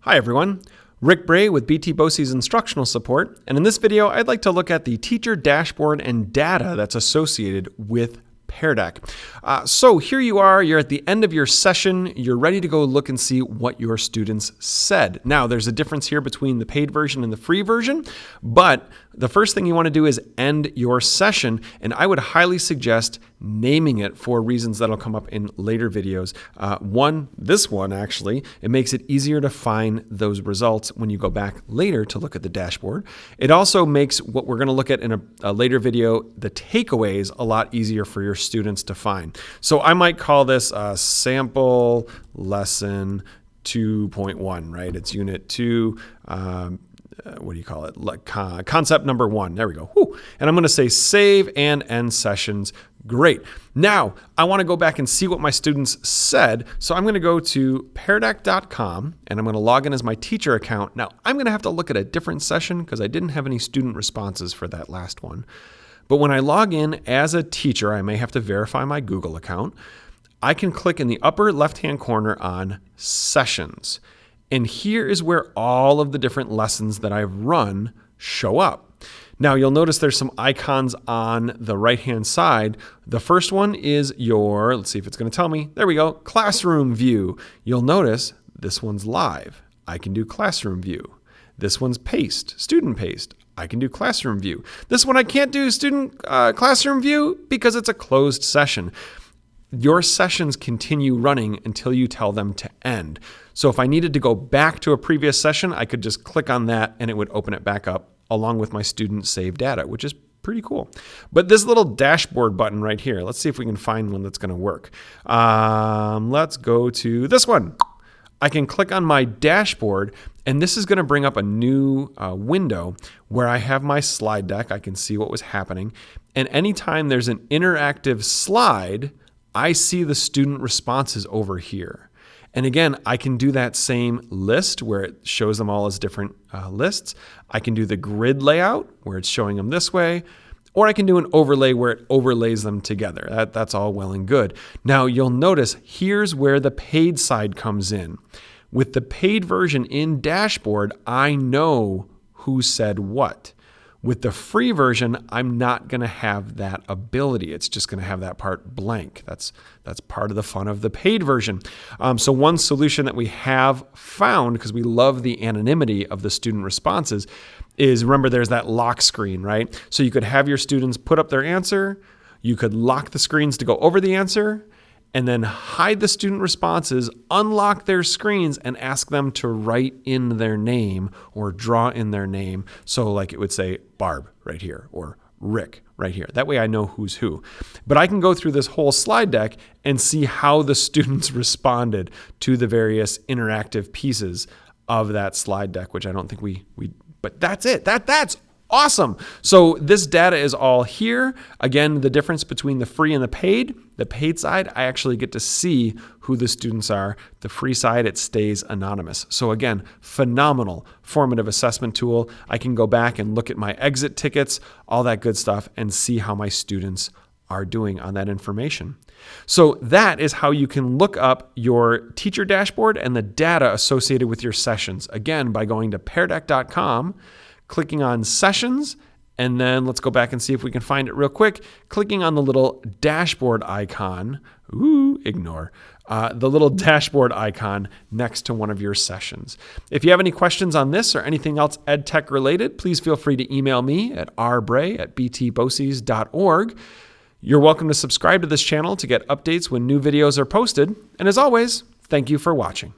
Hi everyone, Rick Bray with BT BOCES Instructional Support, and in this video I'd like to look at the teacher dashboard and data that's associated with Pear Deck. So here you are, you're at the end of your session, you're ready to go look and see what your students said. Now there's a difference here between the paid version and the free version, but the first thing you want to do is end your session, and I would highly suggest naming it for reasons that'll come up in later videos. This one actually, it makes it easier to find those results when you go back later to look at the dashboard. It also makes what we're going to look at in a later video, the takeaways, a lot easier for your students to find. So I might call this sample lesson 2.1, right? It's unit 2. What do you call it? Concept number 1. There we go. Whew. And I'm going to say save and end sessions. Great. Now I want to go back and see what my students said. So I'm going to go to peardeck.com and I'm going to log in as my teacher account. Now I'm going to have to look at a different session because I didn't have any student responses for that last one. But when I log in as a teacher, I may have to verify my Google account. I can click in the upper left-hand corner on sessions. And here is where all of the different lessons that I've run show up. Now you'll notice there's some icons on the right-hand side. The first one is your, let's see if it's going to tell me, there we go, classroom view. You'll notice this one's live. I can do classroom view. This one's paste, student paste. I can do classroom view. This one I can't do student classroom view because it's a closed session. Your sessions continue running until you tell them to end. So if I needed to go back to a previous session, I could just click on that and it would open it back up along with my student saved data, which is pretty cool. But this little dashboard button right here, let's see if we can find one that's going to work. Let's go to this one. I can click on my dashboard and this is going to bring up a new window where I have my slide deck. I can see what was happening. And anytime there's an interactive slide, I see the student responses over here. And again, I can do that same list where it shows them all as different lists. I can do the grid layout where it's showing them this way, or I can do an overlay where it overlays them together. That's all well and good. Now you'll notice here's where the paid side comes in. With the paid version in dashboard, I know who said what. With the free version, I'm not going to have that ability. It's just going to have that part blank. That's part of the fun of the paid version. So one solution that we have found, because we love the anonymity of the student responses, is remember there's that lock screen, right? So you could have your students put up their answer. You could lock the screens to go over the answer, and then hide the student responses, unlock their screens, and ask them to write in their name or draw in their name. So like it would say Barb right here or Rick right here. That way I know who's who. But I can go through this whole slide deck and see how the students responded to the various interactive pieces of that slide deck, which I don't think but that's it. That's awesome. So this data is all here. Again, the difference between the free and the paid side, I actually get to see who the students are. The free side, it stays anonymous. So again, phenomenal formative assessment tool. I can go back and look at my exit tickets, all that good stuff, and see how my students are doing on that information. So that is how you can look up your teacher dashboard and the data associated with your sessions. Again, by going to peardeck.com, clicking on sessions, and then let's go back and see if we can find it real quick. Clicking on the little dashboard icon, the little dashboard icon next to one of your sessions. If you have any questions on this or anything else EdTech related, please feel free to email me at rbray@btboces.org. You're welcome to subscribe to this channel to get updates when new videos are posted. And as always, thank you for watching.